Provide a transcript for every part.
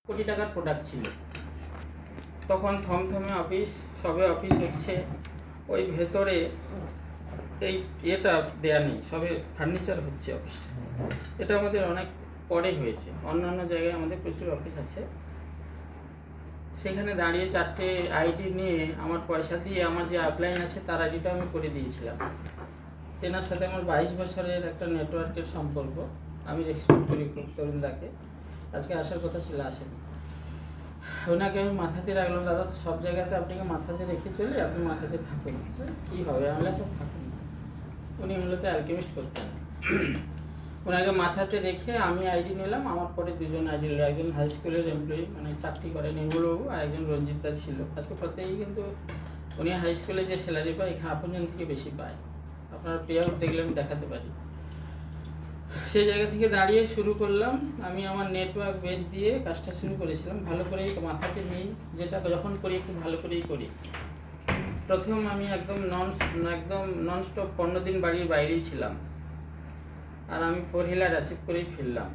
কোটি টাকার প্রোডাক্ট ছিল। তখন থমথমে অফিস, সবে অফিস হচ্ছে, ওই ভেতরে এই এটা দেয়া নেই, সবে ফার্নিচার হচ্ছে অফিসটা। এটা আমাদের অনেক পরে হয়েছে, অন্যান্য জায়গায় আমাদের প্রচুর অফিস আছে। সেখানে দাঁড়িয়ে 4টে আইডি নিয়ে আমার পয়সা দিয়ে আমার যে আপলাইন আছে তার আইডিটা আমি করে দিয়েছিলাম। তেনার সাথে আমার 22 বছরের একটা নেটওয়ার্কের সম্পর্ক, আমি রেসপেক্ট করি খুব তরুণদাকে। আজকে আসার কথা ছিল, আসেনি। ওনাকে আমি মাথাতে রাখলাম, দাদা সব জায়গাতে আপনাকে মাথাতে রেখে চলে, আপনি মাথাতে থাকুন, কী হবে, আমরা সব থাকুন। উনি মূলত অ্যালকেমিস্ট করতেন। ওনাকে মাথাতে রেখে আমি আইডি নিলাম, আমার পরে দুজন আইডি নিল। একজন হাই স্কুলের এমপ্লয়ি, মানে চাকরি করে নির্মলবাবু, আর একজন রঞ্জিত দা ছিল। আজকে প্রত্যেকেই কিন্তু উনি হাই স্কুলে যে স্যালারি পায় এখানে আপনজন থেকে বেশি পায়। আপনারা পে আউট দেখলে আমি দেখাতে পারি। সেই জায়গা থেকে দাঁড়িয়ে শুরু করলাম। আমি আমার নেটওয়ার্ক বেস দিয়ে কাজটা শুরু করেছিলাম, ভালো করেই মাথাতে নিই, যেটা যখন করি একটু ভালো করেই করি। প্রথম আমি একদম নন স্টপ 15 দিন বাড়ির বাইরেই ছিলাম, আর আমি 4 হুইলার অ্যাচিভ করেই ফিরলাম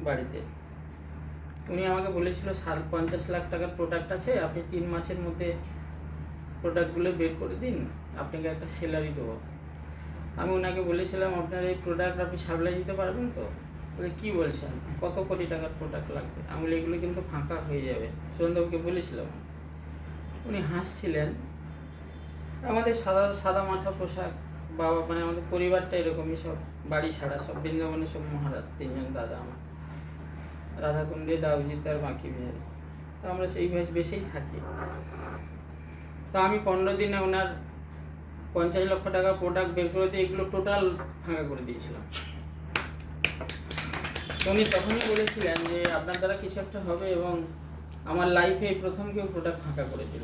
বাড়িতে। উনি আমাকে বলেছিল 50 লাখ টাকার প্রোডাক্ট আছে, আপনি 3 মাসের মধ্যে প্রোডাক্টগুলো বের করে দিন, আপনাকে একটা স্যালারি দেবো। আমি ওনাকে বলেছিলাম, আপনার এই প্রোডাক্ট আপনি সাপ্লাই দিতে পারবেন তো? বলে কী বলছেন, কত কোটি টাকার প্রোডাক্ট লাগবে? আমি বলি এগুলো কিন্তু ফাঁকা হয়ে যাবে, সুরেন্দ্রবাবুকে বলেছিলাম। উনি হাসছিলেন। আমাদের সাদা মাথা পোশাক, বাবা মানে আমাদের পরিবারটা এরকমই, সব বাড়ি ছাড়া, সব বৃন্দাবনের সব মহারাজ, 3জন দাদা আমার, রাধাকুণ্ডে, দাউজিত আর বাঁকি বিহারি। তো আমরা সেই বেশেই থাকি। তো আমি 15 দিনে ওনার 50 লক্ষ টাকা প্রোডাক্ট বের করে দিয়ে এগুলো টোটাল ফাঁকা করে দিয়েছিলাম। উনি তখনই বলেছিলেন যে আপনার দ্বারা কিছু একটা হবে, এবং আমার লাইফে প্রথম কেউ প্রোডাক্ট ফাঁকা করে দিল।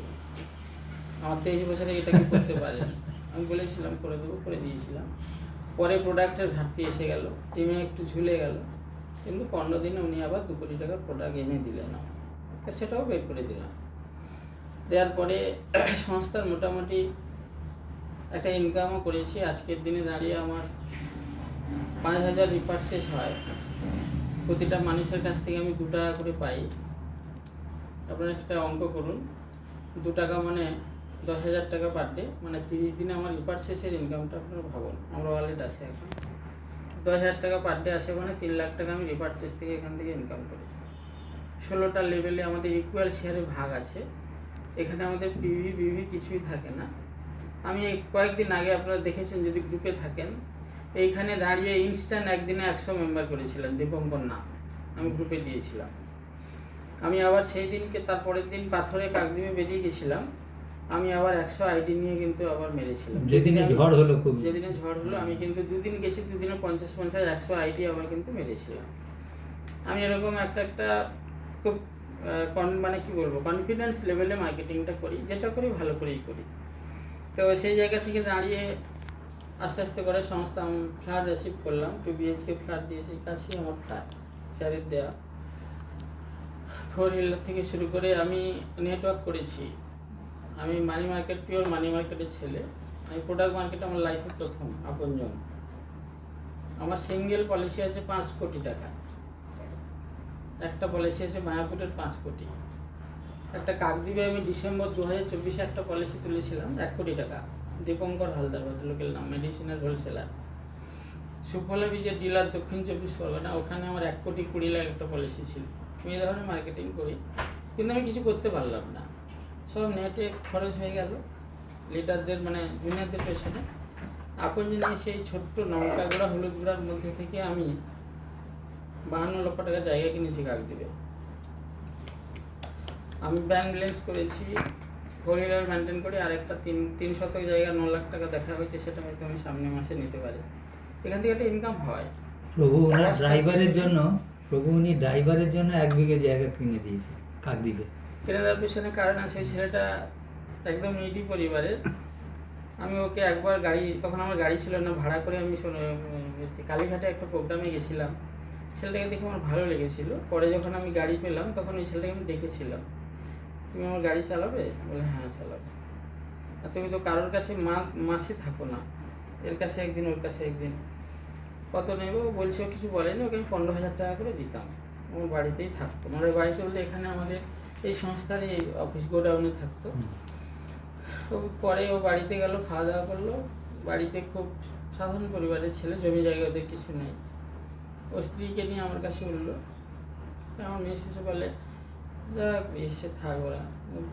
আমার 23 বছরে এটা কি করতে পারেন? আমি বলেছিলাম করে দেবো, করে দিয়েছিলাম। পরে প্রোডাক্টের ঘাটতি এসে গেল, টিমে একটু ঝুলে গেল, কিন্তু 15 দিনে উনি আবার 2 কোটি টাকার প্রোডাক্ট এনে দিলেন, সেটাও বের করে দিলাম। দেওয়ার পরে সংস্থার মোটামুটি একটা ইনকামও করেছি। আজকের দিনে দাঁড়িয়ে আমার 5000 রিপার্সেস হয়, প্রতিটা মানুষের কাছ থেকে আমি 2 টাকা করে পাই। আপনারা একটা অঙ্ক করুন, 2 টাকা মানে 10,000 টাকা পার ডে, মানে 30 দিনে আমার রিপার্সেসের ইনকামটা আপনারা ভাবুন। আমার ওয়ালেট আছে এখন 10,000 টাকা পার ডে আসে, মানে 3 লাখ টাকা আমি রিপার্সেস থেকে এখান থেকে ইনকাম করি। 16টা লেভেলে আমাদের ইকুয়াল শেয়ারে ভাগ আছে। এখানে আমাদের পিভি কিছুই থাকে না। আমি কয়েকদিন আগে আপনারা দেখেছেন যদি গ্রুপে থাকেন, এইখানে দাঁড়িয়ে ইনস্ট্যান্ট একদিনে 100 মেম্বার করেছিলেন দীপঙ্কর নাথ, আমি গ্রুপে দিয়েছিলাম। আমি আবার সেই দিনকে তারপরের দিন পাথরে কাকদ্বীপে বেরিয়ে গেছিলাম, আমি আবার 100 আইডি নিয়ে কিন্তু আবার মেরেছিলাম। যেদিনে ঝড় হলো আমি কিন্তু 2 দিন গেছি, 2 দিনে 50 100 আইডি আবার কিন্তু মেরেছিলাম। আমি এরকম একটা খুব মানে কি বলবো, কনফিডেন্স লেভেলে মার্কেটিংটা করি, যেটা করি ভালো করেই করি। তো সেই জায়গা থেকে দাঁড়িয়ে আস্তে আস্তে করে সংস্থা আমি ফ্ল্যাট রিসিভ করলাম, 2 BHK ফ্ল্যাট দিয়েছি, কাছেই আমার ফ্ল্যাট, স্যারের দেওয়া। 4 হুইলার থেকে শুরু করে আমি নেটওয়ার্ক করেছি। আমি মানি মার্কেট, পিওর মানি মার্কেটের ছেলে। আমি প্রোডাক্ট মার্কেটে আমার লাইফে প্রথম আপনজন। আমার সিঙ্গেল পলিসি আছে 5 কোটি টাকা, একটা পলিসি আছে মায়াপুরের 5 কোটি। একটা কাকদ্বীপে আমি ডিসেম্বর 2024 একটা পলিসি তুলেছিলাম 1 কোটি টাকা, দীপঙ্কর হালদার ভদ্রলোকের নাম, মেডিসিনের হোলসেলার। সুফলা বীজের ডিলার, দক্ষিণ 24 পরগনা, ওখানে আমার 1 কোটি 20 লাখ একটা পলিসি ছিল। আমি এই ধরনের মার্কেটিং করি, কিন্তু আমি কিছু করতে পারলাম না, সব নেটে খরচ হয়ে গেল লিডারদের মানে জুনিয়রদের পেছনে। আপন জিনিস সেই ছোট্ট লঙ্কা গুঁড়া, হলুদ গুঁড়ার মধ্যে থেকে আমি 52 লক্ষ টাকা জায়গা কিনেছি কাকদ্বীপে। আমি ব্যাংক ব্যালেন্স করেছি, 4 হুইলার মেনটেন করি, আর একটা 3 শতক জায়গা 9 লাখ টাকা দেখা হয়েছে, সেটা হয়তো আমি সামনের মাসে নিতে পারি। এখান থেকে একটা ইনকাম হয়। প্রভু উনি ড্রাইভারের জন্য 1 বিঘে জায়গা কিনে দিয়েছে কাকদ্বীপে। কিনে দেওয়ার পেছনে কারণ আছে, ওই ছেলেটা একদম নিডি পরিবারের। আমি ওকে একবার তখন আমার গাড়ি ছিল না, ভাড়া করে আমি কালীঘাটে একটা প্রোগ্রামে গেছিলাম। ছেলেটাকে দেখে আমার ভালো লেগেছিল। পরে যখন আমি গাড়ি পেলাম তখন ওই ছেলেটাকে আমি দেখেছিলাম, তুমি আমার গাড়ি চালাবে? বলে হ্যাঁ চালাবে। আর তুমি তো কারোর কাছে মাসে থাকো না, এর কাছে একদিন ওর কাছে একদিন, কত নেব বলছে, কিছু বলেনি। ওকে আমি 15,000 টাকা করে দিতাম, আমার বাড়িতেই থাকতো। আমার ওই বাড়িতে বলতে এখানে আমাদের এই সংস্থার এই অফিস গোডাউনে থাকতো। তো পরে ও বাড়িতে গেল, খাওয়া দাওয়া করলো। বাড়িতে খুব সাধারণ পরিবারের ছেলে, জমি জায়গা ওদের কিছু নেই। ও স্ত্রীকে নিয়ে আমার কাছে বললো, আমার মেয়ে শেষে বলে যা এসে থাক ওরা,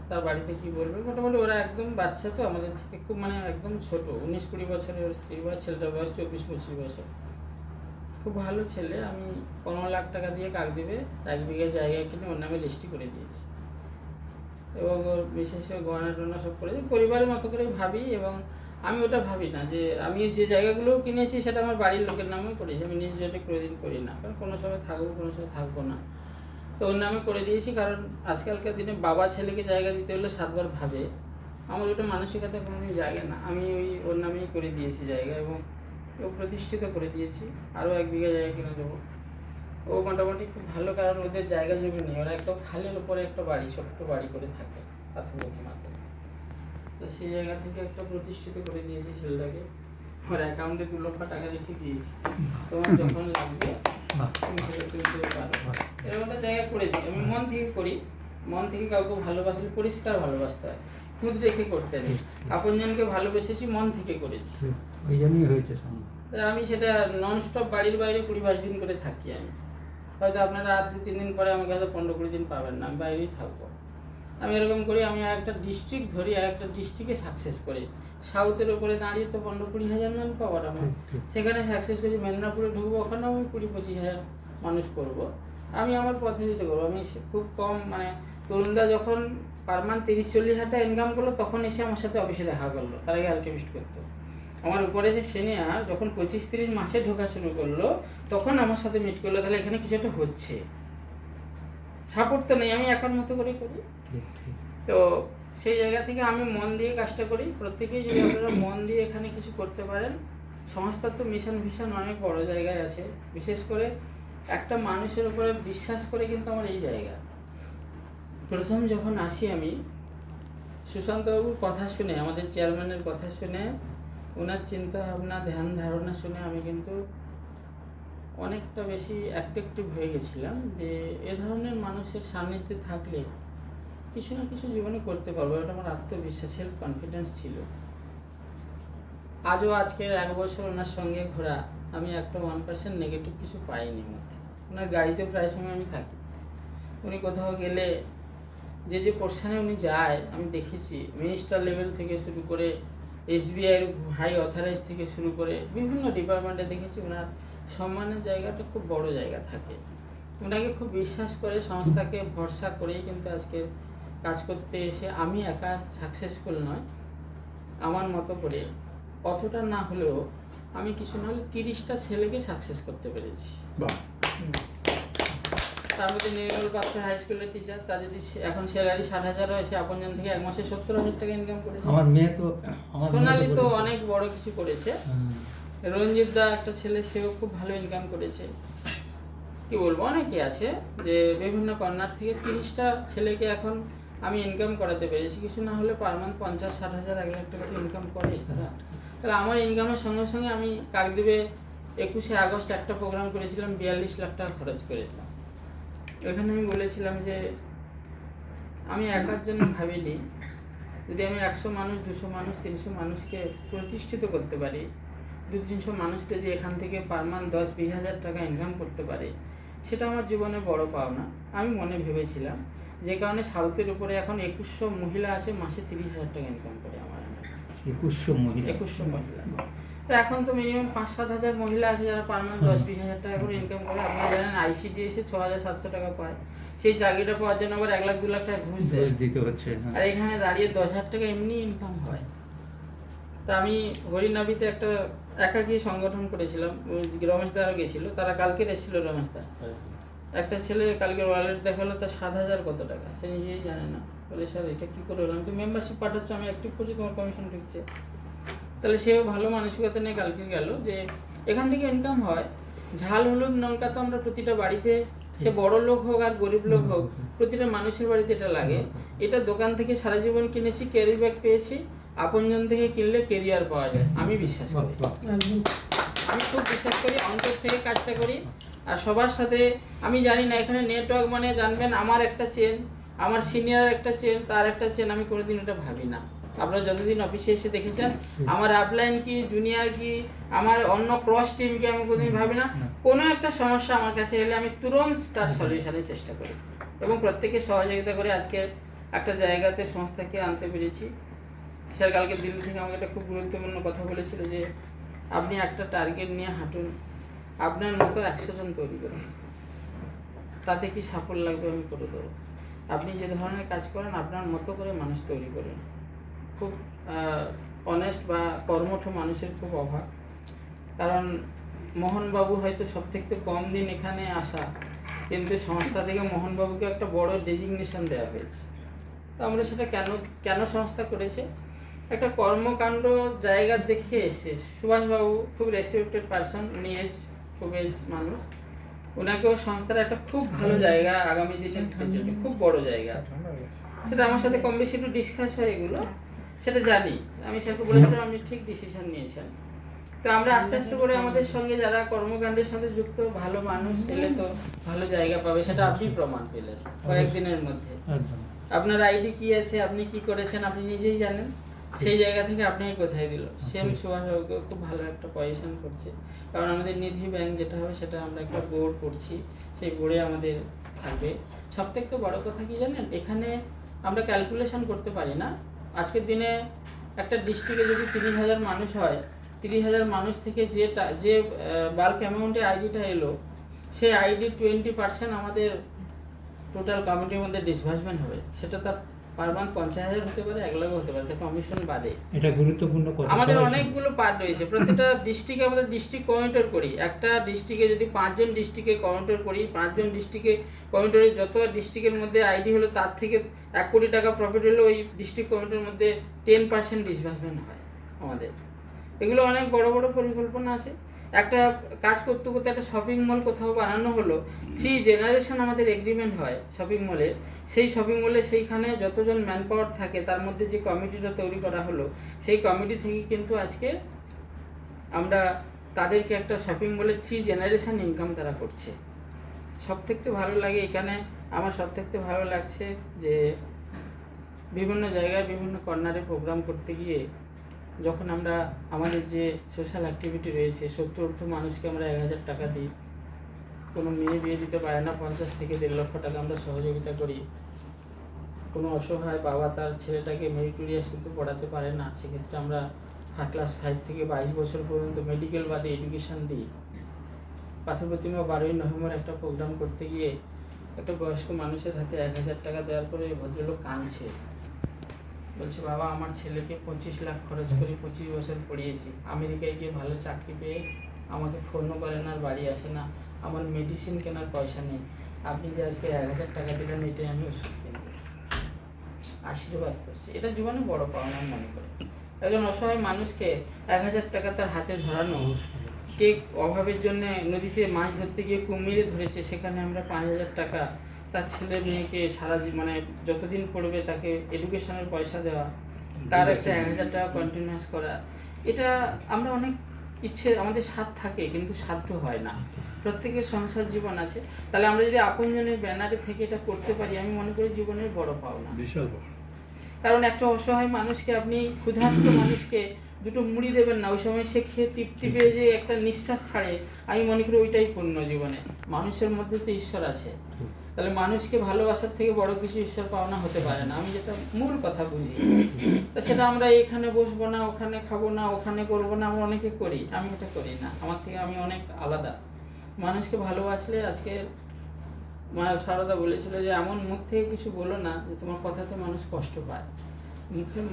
তার বাড়িতে কি বলবে। মোটামুটি ওরা একদম বাচ্চা, তো আমাদের থেকে খুব মানে একদম ছোট, 19-20 বছরের ওর স্ত্রীর বয়স, ছেলেটার বয়স 24-25 বছর। খুব ভালো ছেলে। আমি 15 লাখ টাকা দিয়ে কাকদ্বীপে 1 বিঘা জায়গা কিনে ওর নামে রেজিস্ট্রি করে দিয়েছি, এবং ওর বিশেষ গয়না টয়না সব করেছি পরিবারের মতো করে ভাবি। এবং আমি ওটা ভাবি না যে আমি যে জায়গাগুলো কিনেছি সেটা আমার বাড়ির লোকের নামেও করেছি, আমি নিজ জন্য কোনোদিন করি না, কারণ কোনো সময় থাকবো কোনো সময় থাকবো না। তো ওর নামে করে দিয়েছি, কারণ আজকালকার দিনে বাবা ছেলেকে জায়গা দিতে হলে 7 বার ভাবে। আমার ওটা মানসিকতা কোনোদিন জায়গা না, আমি ওর নামেই করে দিয়েছি জায়গা, এবং ও প্রতিষ্ঠিত করে দিয়েছি। আরও 1 বিঘা জায়গা কিনে দেবো। ও মোটামুটি খুব ভালো, কারণ ওদের জায়গা জমি নেই, ওরা একদম খালের উপরে একটা বাড়ি, ছোট্ট বাড়ি করে থাকে পাথর মাথায়। তো সেই জায়গা থেকে একটা প্রতিষ্ঠিত করে দিয়েছি ছেলেটাকে। ওর অ্যাকাউন্টে 2 লক্ষ টাকা রেখে দিয়েছি, তোমার যখন লাগবে তুমি সেটা তুলতে পারো। এরকম একটা জায়গা করেছি। আমি মন থেকে করি, মন থেকে কাউকে ভালোবাসলে পরিষ্কার ভালোবাসতে হয়, খুদ রেখে করতে নেই। আপনজনকে ভালোবেসেছি, মন থেকে করেছি, ওই জন্যই হয়েছে সম্ভব। তাই আমি সেটা ননস্টপ বাড়ির বাইরে 20-22 দিন করে থাকি। আমি হয়তো আপনারা আর 2-3 দিন পরে আমাকে হয়তো 15-20 দিন পাবেন না, আমি বাইরেই থাকবো। আমি এরকম করি, আমি একটা ডিস্ট্রিক্ট ধরি, একটা ডিস্ট্রিক্টে সাকসেস করি। সাউথের উপরে দাঁড়িয়ে তো 15-20 হাজার ম্যান পাওয়ার আমার, সেখানে সাকসেস করি। মেদিনীপুরে ঢুকবো, ওখানে আমি 20-25 হাজার মানুষ করব। আমি আমার পদ্ধতিতে করবো। আমি খুব কম, মানে তরুণরা যখন পার মান্থ 30-40 হাজার টাকা ইনকাম করলো, তখন এসে আমার সাথে অফিসে দেখা করলো, তার আগে আলকেমিস্ট করতো। আমার উপরে যে সিনিয়র যখন 25-30 মাসে ঢোকা শুরু করলো, তখন আমার সাথে মিট করলো, তাহলে এখানে কিছু একটা হচ্ছে। সাপোর্ট তো নেই, আমি একার মতো করে করি। তো সেই জায়গা থেকে আমি মন দিয়ে কাজটা করি। প্রত্যেকেই যদি আপনারা মন দিয়ে এখানে কিছু করতে পারেন, সংস্থার তো মিশন ভিশন অনেক বড় জায়গায় আছে। বিশেষ করে একটা মানুষের উপরে বিশ্বাস করে কিন্তু আমার এই জায়গা। প্রথম যখন আসি আমি সুশান্তবাবুর কথা শুনে, আমাদের চেয়ারম্যানের কথা শুনে, ওনার চিন্তা ভাবনা ধ্যান ধারণা শুনে আমি কিন্তু অনেকটা বেশি অ্যাট্রাকটিভ হয়ে গেছিলাম যে এ ধরনের মানুষের সান্নিধ্যে থাকলে কিছু না কিছু জীবনে করতে পারবো। এটা আমার আত্মবিশ্বাস, সেলফ কনফিডেন্স ছিল। আজও আজকের 1 বছর ওনার সঙ্গে ঘোরা, আমি একটা 1% নেগেটিভ কিছু পাইনি মধ্যে। ওনার গাড়িতে প্রায় সময় আমি থাকি। উনি কোথাও গেলে যে পোর্শনে উনি যায় আমি দেখেছি, মিনিস্টার লেভেল থেকে শুরু করে SBI-এর হাই অথরাইজ থেকে শুরু করে বিভিন্ন ডিপার্টমেন্টে দেখেছি ওনার সম্মানের জায়গাটা খুব বড় জায়গা থাকে। ওনাকে খুব বিশ্বাস করে, সংস্থাকে ভরসা করেই কিন্তু আজকে কাজ করতে এসে আমি একা সাকসেসফুল নয়, আমার মতো করে অতটা না হলেও আমি কিছু না হলে 30টা ছেলেকে সাকসেস করতে পেরেছি। তার মধ্যে নির্মল পাত্র হাই স্কুলের টিচার, তার যদি এখন স্যালারি 60,000 হয়, সে আপনজন থেকে 1 মাসে 70,000 টাকা ইনকাম করেছে। আমার মেয়ে তো, সোনালি তো অনেক বড় কিছু করেছে। রঞ্জিত দা একটা ছেলে, সেও খুব ভালো ইনকাম করেছে। কি বলবো, অনেকে আছে যে বিভিন্ন কর্নার থেকে 30টা ছেলেকে এখন আমি ইনকাম করাতে পেরেছি। কিছু না হলে পার মান্থ 50-60 হাজার 1 লাখ টাকা ইনকাম করে তারা। তাহলে আমার ইনকামের সঙ্গে সঙ্গে আমি কাকদ্বীপে 21শে আগস্ট একটা প্রোগ্রাম করেছিলাম, 42 লাখ টাকা খরচ করেছিলাম। এখানে আমি বলেছিলাম যে আমি একার জন্য ভাবিনি, যদি আমি 100 মানুষ, 200 মানুষ, 300 মানুষকে প্রতিষ্ঠিত করতে পারি, 200-300 মানুষ যদি এখান থেকে পার মান্থ 10-20 হাজার টাকা ইনকাম করতে পারে, সেটা আমার জীবনে বড় পাওনা আমি মনে ভেবেছিলাম। যে কারণে সাউথের উপরে এখন 2100 মহিলা আছে, মাসে 30,000 টাকা ইনকাম করে আমার। 2100 মহিলা। তো এখন তো মিনিমাম 5-7 হাজার মহিলা আছে যারা পার মান্থ 10-20 হাজার টাকা করে ইনকাম করে। আপনারা জানেন ICDS-এ 6,700 টাকা পায়, সেই চাকরিটা পাওয়ার জন্য আবার 1 লাখ 2 লাখ টাকা ঘুষ দিতে হচ্ছে। আর এখানে দাঁড়িয়ে 10,000 টাকা এমনি ইনকাম হয়। তা আমি হরিনাবিতে একটা একাকী সংগঠন করেছিলাম, রমেশ দারও গেছিল, তারা কালকে এসেছিল। রমেশ দা, একটা ছেলে কালকে ওয়ালেট দেখালো, তার 7,000 কত টাকা, সে নিজেই জানে না। বলে স্যার এটা কী করে হলো? আমি তো মেম্বারশিপ পাঠাচ্ছ, আমি অ্যাক্টিভ করছি, তোমার কমিশন ঢুকছে। তাহলে সেও ভালো মানসিকতা নিয়ে কালকে গেল যে এখান থেকে ইনকাম হয়। ঝাল হলুদ লঙ্কা তো আমরা প্রতিটা বাড়িতে, সে বড় লোক হোক আর গরিব লোক হোক, প্রতিটা মানুষের বাড়িতে এটা লাগে। এটা দোকান থেকে সারা জীবন কিনেছি, ক্যারি ব্যাগ পেয়েছি। আপনজন থেকে কিনলে কেরিয়ার পাওয়া যায়, আমি বিশ্বাস করি। আমি খুব বিশ্বাস করি, অন্তর থেকে কাজটা করি। আর সবার সাথে আমি জানি না এখানে নেটওয়ার্ক মানে জানবেন আমার একটা চেন, আমার সিনিয়র একটা চেন, তার একটা চেন, আমি কোনোদিন এটা ভাবি না। আপনারা যতদিন অফিসে এসে দেখেছেন আমার আপলাইন কি, জুনিয়র কি, আমার অন্য ক্রস টিম কি, আমি কোনোদিন ভাবি না। কোনো একটা সমস্যা আমার কাছে এলে আমি তুরন্ত তার সলিউশনের চেষ্টা করি এবং প্রত্যেকে সহযোগিতা করে আজকে একটা জায়গাতে সংস্থাকে আনতে পেরেছি। স্যার কালকে দিল্লি থেকে আমাকে একটা খুব গুরুত্বপূর্ণ কথা বলেছিল যে আপনি একটা টার্গেট নিয়ে হাঁটুন, আপনার মতো 100 জন তৈরি করুন, তাতে কি সাফল্য লাগবে আমি করে দেবো। আপনি যে ধরনের কাজ করেন আপনার মতো করে মানুষ তৈরি করেন। খুব অনেস্ট বা কর্মঠ মানুষের খুব অভাব। কারণ মোহনবাবু হয়তো সব থেকে কম দিন এখানে আসা, কিন্তু সংস্থা থেকে মোহনবাবুকে একটা বড় ডেজিগনেশন দেওয়া হয়েছে। তো আমরা সেটা কেন সংস্থা করেছে, একটা কর্মকাণ্ড জায়গা দেখে এসে। সুভাষবাবু খুব রেসপেক্টেড পারসন, উনি খুব মানুষ, ওনাকেও সংস্থার একটা খুব ভালো জায়গা আগামী দিনের জন্য, খুব বড় জায়গা। সেটা আমার সাথে কম বেশি একটু ডিসকাস হয়, এগুলো সেটা জানি। আমি স্যারকে বলেছিলাম আপনি ঠিক ডিসিশন নিয়েছেন। তো আমরা আস্তে আস্তে করে আমাদের সঙ্গে যারা কর্মকাণ্ডের সাথে যুক্ত ভালো মানুষ এলে তো ভালো জায়গা পাবে, সেটা আপনি প্রমাণ পেলেন কয়েকদিনের মধ্যে। আপনার আইডি কি আছে, আপনি কি করেছেন আপনি নিজেই জানেন, সেই জায়গা থেকে আপনাকে কোথায় দিল। সেম সুভাষবাবুকে খুব ভালো একটা পজিশন করছে। কারণ আমাদের নিধি ব্যাংক যেটা হবে সেটা আমরা একটা বোর্ড করছি, সেই বোর্ডে আমাদের থাকবে। সব থেকে বড় কথা কি জানেন, এখানে আমরা ক্যালকুলেশন করতে পারি না। আজকের দিনে একটা ডিস্ট্রিক্টে যদি 30,000 মানুষ হয়, 30,000 মানুষ থেকে যে বাল্ক অ্যামাউন্টে আইডিটা এলো, সেই আইডি 20% আমাদের টোটাল কমিটির মধ্যে ডিসবার্সমেন্ট হবে। সেটা তার পার মান্থ 50,000 হতে পারে, 1 লাখ হতে পারে, তার কমিশন বাদে। এটা গুরুত্বপূর্ণ কথা। আমাদের অনেকগুলো পার্ট রয়েছে, প্রত্যেকটা ডিস্ট্রিক্টে আমাদের ডিস্ট্রিক্ট কোঅর্ডিনেটর করি। একটা ডিস্ট্রিক্টে যদি 5 জন ডিস্ট্রিক্টে কোঅর্ডিনেটর করি, 5 জন ডিস্ট্রিক্টে কোঅর্ডিনেটরের যত ডিস্ট্রিক্টের মধ্যে আইডি হলো তার থেকে 1 কোটি টাকা প্রফিট হলো, ওই ডিস্ট্রিক্ট কোঅর্ডিনেটরের মধ্যে 10% ডিসবার্সমেন্ট হয় আমাদের। এগুলো অনেক বড় বড় পরিকল্পনা আছে। একটা কাজ করতে করতে একটা শপিং মল কোথাও বানানো হলো, 3 জেনারেশন আমাদের এগ্রিমেন্ট হয় শপিং মলে। সেই শপিং মলে সেইখানে যতজন ম্যান পাওয়ার থাকে তার মধ্যে যে কমিটিটা তৈরি করা হলো, সেই কমিটি থেকে কিন্তু আজকে আমরা তাদেরকে একটা শপিং মলে 3 জেনারেশন ইনকাম তারা করছে। সব থেকে ভালো লাগে এখানে, আমার সব থেকে ভালো লাগছে যে বিভিন্ন জায়গায় বিভিন্ন কর্নারে প্রোগ্রাম করতে গিয়ে যখন আমরা আমাদের যে সোশ্যাল অ্যাক্টিভিটি রয়েছে, 70 মানুষকে আমরা 1,000 টাকা দিই। কোনো মেয়ে বিয়ে দিতে পারে না, 50 থেকে 1.5 লক্ষ টাকা আমরা সহযোগিতা করি। কোনো অসহায় বাবা তার ছেলেটাকে মেরিটোরিয়াস কিন্তু পড়াতে পারে না, সেক্ষেত্রে আমরা ক্লাস 5 থেকে 22 বছর পর্যন্ত মেডিকেল বাদে এডুকেশন দিই। পাথর প্রতিমা 12ই নভেম্বর একটা প্রোগ্রাম করতে গিয়ে একটা বয়স্ক মানুষের হাতে 1,000 টাকা দেওয়ার পরে ভদ্রলোক কাঁদছে, বলছে বাবা আমার ছেলেকে 25 লাখ খরচ করে 25 বছর পড়িয়েছি, আমেরিকায় গিয়ে ভালো চাকরি পেয়ে আমাকে ফোনও করে না, আর বাড়ি আসে না, আমার মেডিসিন কেনার পয়সা নেই, আপনি যে আজকে 1,000 টাকা দিলেন এটাই আমি ওষুধ কিনব। আশীর্বাদ করছি, এটা জীবনে বড় পাওনা মনে করে। একজন অসহায় মানুষকে 1,000 টাকা তার হাতে ধরানো, কে অভাবের জন্য নদীতে মাছ ধরতে গিয়ে কুমিরে ধরেছে, সেখানে আমরা 5,000 টাকা তার ছেলে মেয়েকে সারা মানে যতদিন পড়বে তাকে এডুকেশনের পয়সা দেওয়া, তার একটা 1,000 টাকা কন্টিনিউয়াস করা। এটা আমরা অনেক ইচ্ছে আমাদের সাধ্য থাকে কিন্তু সাধ্য হয় না। প্রত্যেকের সংসার জীবন আছে, তাহলে আমরা যদি আপনজনের ব্যানারে থেকে এটা করতে পারি, আমি মনে করি জীবনের বড় পাওনা। বিশাল বড়। কারণ একটা অসহায় মানুষকে আপনি ক্ষুধার্ত মানুষকে দুটো মুড়ি দেবেন না, ওই সময় সে খেয়ে তৃপ্তি পেয়ে যে একটা নিঃশ্বাস ছাড়ে, আমি মনে করি ওইটাই পূর্ণ জীবনে। মানুষের মধ্যে তো ঈশ্বর আছে, তাহলে মানুষকে ভালোবাসার থেকে বড় কিছু ঈশ্বর পাওনা হতে পারে না, আমি যেটা মূল কথা বুঝি। তো সেটা আমরা এখানে বসবো না, ওখানে খাবো না, ওখানে করবো না, আমরা অনেকে করি, আমি এটা করি না। আমার থেকে আমি অনেক আলাদা। মানুষকে ভালোবাসলে, আজকে মা সারদা বলেছিল যে এমন মুখ থেকে কিছু বলো না যে তোমার কথাতে মানুষ কষ্ট পায়।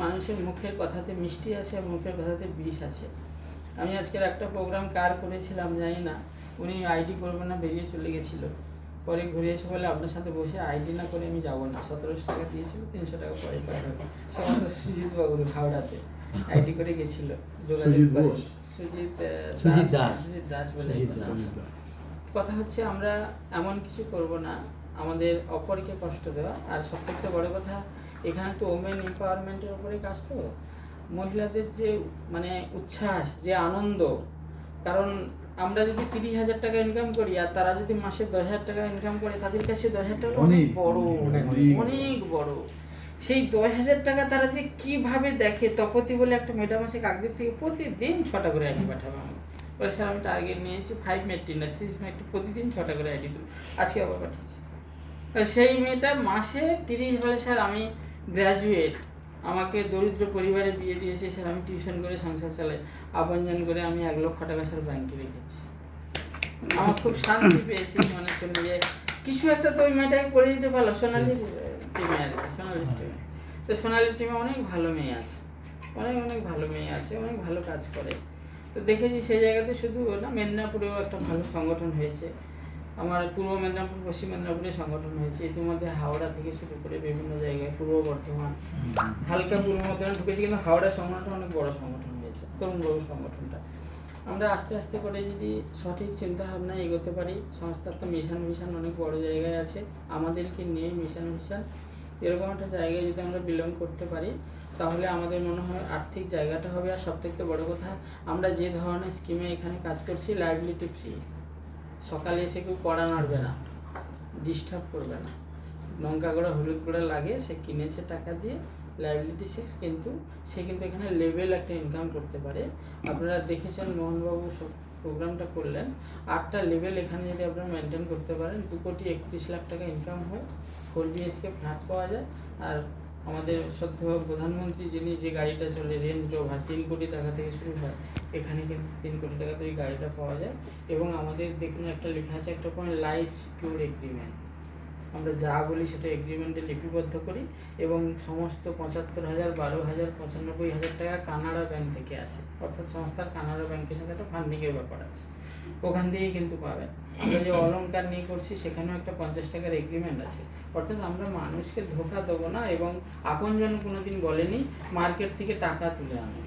মানুষের মুখের কথাতে মিষ্টি আছে আর মুখের কথাতে বিষ আছে। আমি আজকের একটা প্রোগ্রাম কার করেছিলাম জানি না, উনি আইডি করবে না বেরিয়ে চলে গেছিল, পরে ঘুরে এসে বলে আপনার সাথে বসে আইডি না করে আমি যাবো না। 1700 টাকা দিয়েছিল, 300 টাকা পরে পাঠাবো। সমস্ত সুজিত বাবু হাওড়াতে আইডি করে গেছিল, যোগাযোগ করে। সুজিত দাস বলে। কথা হচ্ছে আমরা এমন কিছু করব না আমাদের অপরকে কষ্ট দেওয়া। আর সবথেকে বড় কথা, এখানে তো ওমেন এম্পাওয়ারমেন্টের উপরে কাজ, তো মহিলাদের যে মানে উচ্ছ্বাস, যে আনন্দ, কারণ আমরা যদি 30,000 টাকা ইনকাম করি আর তারা যদি মাসে 10,000 টাকা ইনকাম করে, তাদের কাছে 10,000 টাকা অনেক বড়, অনেক বড়। সেই 10,000 টাকা তারা যে কিভাবে দেখে, তপতি বলে একটা ম্যাডাম আছে কাকদ্বীপ থেকে, প্রতিদিন 6টা করে আইডি পাঠাবে আমাকে। বলে স্যার আমি টার্গেট নিয়েছি 5 মেট্রি না 6 মেট্রি, প্রতিদিন 6টা করে আইডি তুলি, আজকে আবার পাঠিয়েছি। সেই মেয়েটা মাসে 30 বলে স্যার আমি গ্র্যাজুয়েট, আমাকে দরিদ্র পরিবারে বিয়ে দিয়েছে স্যার, আমি টিউশন করে সংসার চালাই, আপনজন করে আমি 1 লক্ষ টাকা স্যার ব্যাংকে রেখেছি। আমার খুব শান্তি পেয়েছি মনে শুনে যে কিছু একটা তো ওই মেয়েটাকে করে দিতে পারলো। সোনালির টিমে আর কি, সোনালির টিমে। তো সোনালির টিমে অনেক ভালো মেয়ে আছে, অনেক ভালো মেয়ে আছে, অনেক ভালো কাজ করে। তো দেখেছি সেই জায়গাতে শুধু না, মেদিনীপুরেও একটা ভালো সংগঠন হয়েছে। আমার পূর্ব মেদিনীপুর, পশ্চিম মেদিনীপুরে সংগঠন হয়েছে ইতিমধ্যে, হাওড়া থেকে শুরু করে বিভিন্ন জায়গায়, পূর্ব বর্ধমান, হালকা পূর্ব বর্ধমান ঢুকেছি, কিন্তু হাওড়া সংগঠন অনেক বড় সংগঠন হয়েছে, তরুণবাবু সংগঠনটা। আমরা আস্তে আস্তে করে যদি সঠিক চিন্তা ভাবনায় এগোতে পারি, সংস্থার তো মিশন অনেক বড় জায়গায় আছে, আমাদেরকে নিয়ে মিশন এরকম একটা জায়গায় যদি আমরা বিলং করতে পারি, তাহলে আমাদের মনে হয় আর্থিক জায়গাটা হবে। আর সবথেকে বড় কথা, আমরা যে ধরনের স্কিমে এখানে কাজ করছি, লাইবিলিটি ফ্রি। সকালে এসে কেউ কড়া নাড়বে না, ডিস্টার্ব করবে না, লঙ্কা গুঁড়া হলুদ গুঁড়া লাগে, সে কিনেছে টাকা দিয়ে, লাইবিলিটি শেষ, কিন্তু সে কিন্তু এখানে লেভেল একটা ইনকাম করতে পারে। আপনারা দেখেছেন মোহনবাবু সব প্রোগ্রামটা করলেন, 8টা লেভেল এখানে যদি আপনারা মেনটেন করতে পারেন, 2,31,00,000 টাকা ইনকাম হয়, 4 BHK ফ্ল্যাট পাওয়া যায়। আর আমাদের শ্রদ্ধেয় প্রধানমন্ত্রী যিনি যে গাড়িটা চলে, রেঞ্জ রোভার, 3 কোটি টাকা থেকে শুরু হয়, এখানে কিন্তু 3 কোটি টাকাতে এই গাড়িটা পাওয়া যায়। এবং আমাদের দেখুন একটা লেখা আছে, একটা পয়েন্ট, লাইফ সিকিউর এগ্রিমেন্ট। আমরা যা বলি সেটা এগ্রিমেন্টে লিপিবদ্ধ করি, এবং সমস্ত 75,000, 12,000, 95,000 টাকা কানাড়া ব্যাংক থেকে আসে, অর্থাৎ সংস্থার কানাড়া ব্যাংকের সাথে একটা ফান্ডিংয়ের ব্যাপার আছে, ওখান দিয়েই কিন্তু পাবেন। আমরা যে অলংকার নিয়ে করছি সেখানেও একটা 50 টাকার এগ্রিমেন্ট আছে, অর্থাৎ আমরা মানুষকে ধোঁকা দেবো না, এবং আপনজন কোনোদিন বলেনি মার্কেট থেকে টাকা তুলে আনো,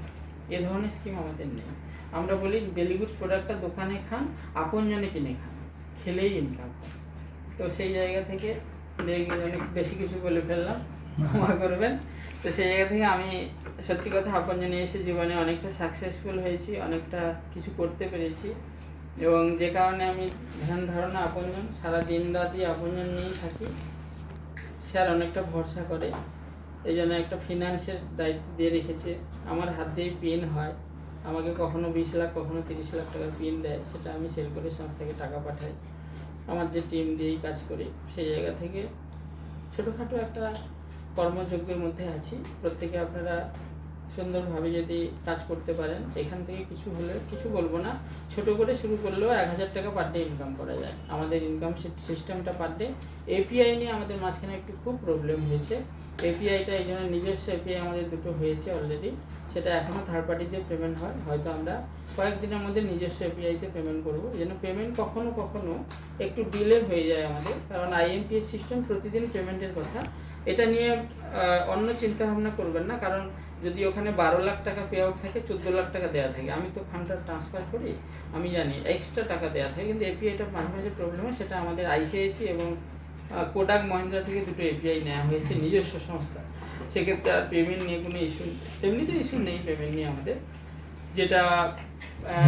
এ ধরনের স্কিম আমাদের নেই। আমরা বলি ডেলি গুডস প্রোডাক্টটা দোকানে খান, আপনজনে কিনে খান, খেলেই ইনকাম। তো সেই জায়গা থেকে অনেক বেশি কিছু বলে ফেললাম, ক্ষমা করবেন। তো সেই জায়গা থেকে আমি সত্যি কথা আপনজনে এসে জীবনে অনেকটা সাকসেসফুল হয়েছি, অনেকটা কিছু করতে পেরেছি, এবং যে কারণে আমি ধ্যান ধারণা আপনজন, সারা দিন রাতই আপনজন নিয়েই থাকি। স্যার অনেকটা ভরসা করে, এই জন্য একটা ফিনান্সের দায়িত্ব দিয়ে রেখেছে, আমার হাত দিয়েই পিন হয়, আমাকে কখনো 20 লাখ কখনো 30 লাখ টাকার পিন দেয়, সেটা আমি সেল করে সংস্থাকে টাকা পাঠাই। আমার যে টিম দিয়েই কাজ করি, সেই জায়গা থেকে ছোটোখাটো একটা কর্মযজ্ঞের মধ্যে আছি। প্রত্যেকে আপনারা সুন্দরভাবে যদি কাজ করতে পারেন, এখান থেকে কিছু হলে, কিছু বলবো না, ছোট করে শুরু করলেও 1,000 টাকা পার ডে ইনকাম করা যায়। আমাদের ইনকাম সিস্টেমটা পার ডে, এপিআই নিয়ে আমাদের মাঝখানে একটু খুব প্রবলেম হয়েছে। এপিআইটা এই জন্য, নিজস্ব এপিআই আমাদের দুটো হয়েছে অলরেডি, সেটা এখনও থার্ড পার্টিতে পেমেন্ট হয়, হয়তো আমরা কয়েকদিনের মধ্যে নিজস্ব এপিআইতে পেমেন্ট করবো। এই জন্য পেমেন্ট কখনো কখনো একটু ডিলে হয়ে যায় আমাদের, কারণ আইএমপিএস সিস্টেম প্রতিদিন পেমেন্টের কথা। এটা নিয়ে অন্য চিন্তা ভাবনা করবেন না, কারণ যদি ওখানে 12 লাখ টাকা পে আউট থাকে, 14 লাখ টাকা দেওয়া থাকে, আমি তো ফান্ডটা ট্রান্সফার করি, আমি জানি এক্সট্রা টাকা দেওয়া থাকে, কিন্তু এপিআইটা মাঝে মাঝে প্রবলেম হয়। সেটা আমাদের আইসিআইসি এবং কোটাক মহিন্দ্রা থেকে দুটো এপিআই নেওয়া হয়েছে, নিজস্ব সংস্থা, সেক্ষেত্রে আর পেমেন্ট নিয়ে কোনো ইস্যু, এমনিতে ইস্যু নেই পেমেন্ট নিয়ে আমাদের। যেটা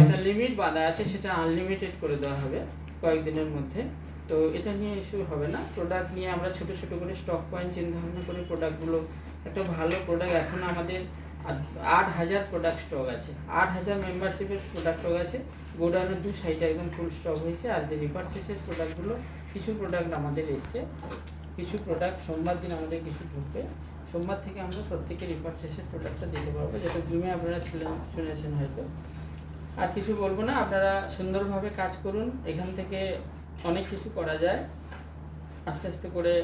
একটা লিমিট বাঁধা আছে, সেটা আনলিমিটেড করে দেওয়া হবে কয়েকদিনের মধ্যে, তো এটা নিয়ে ইস্যু হবে না। প্রোডাক্ট নিয়ে আমরা ছোটো ছোটো করে স্টক পয়েন্ট চিন্তা ভাবনা করে প্রোডাক্টগুলো, একটা ভালো প্রোডাক্ট, এখন আমাদের 8,000 প্রোডাক্ট স্টক আছে, 8,000 মেম্বারশিপের প্রোডাক্ট স্টক আছে, গোডাউনের 2 সাইডে একদম ফুল স্টক হয়েছে। আর যে রিপার্সেসের প্রোডাক্টগুলো, কিছু প্রোডাক্ট আমাদের এসছে, কিছু প্রোডাক্ট সোমবার দিন আমাদের কিছু ঢুকবে, সোমবার থেকে আমরা প্রত্যেকের রিপার্সেসের প্রোডাক্টটা দিতে পারবো, যেটা জুমে আপনারা শুনেছেন হয়তো। আর কিছু বলবো না, আপনারা সুন্দরভাবে কাজ করুন, এখান থেকে অনেক কিছু করা যায়, আস্তে আস্তে করে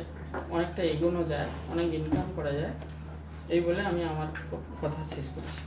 অনেকটা এগোনো যায়, অনেক ইনকাম করা যায়। এই বলে আমি আমার কথা শেষ করছি।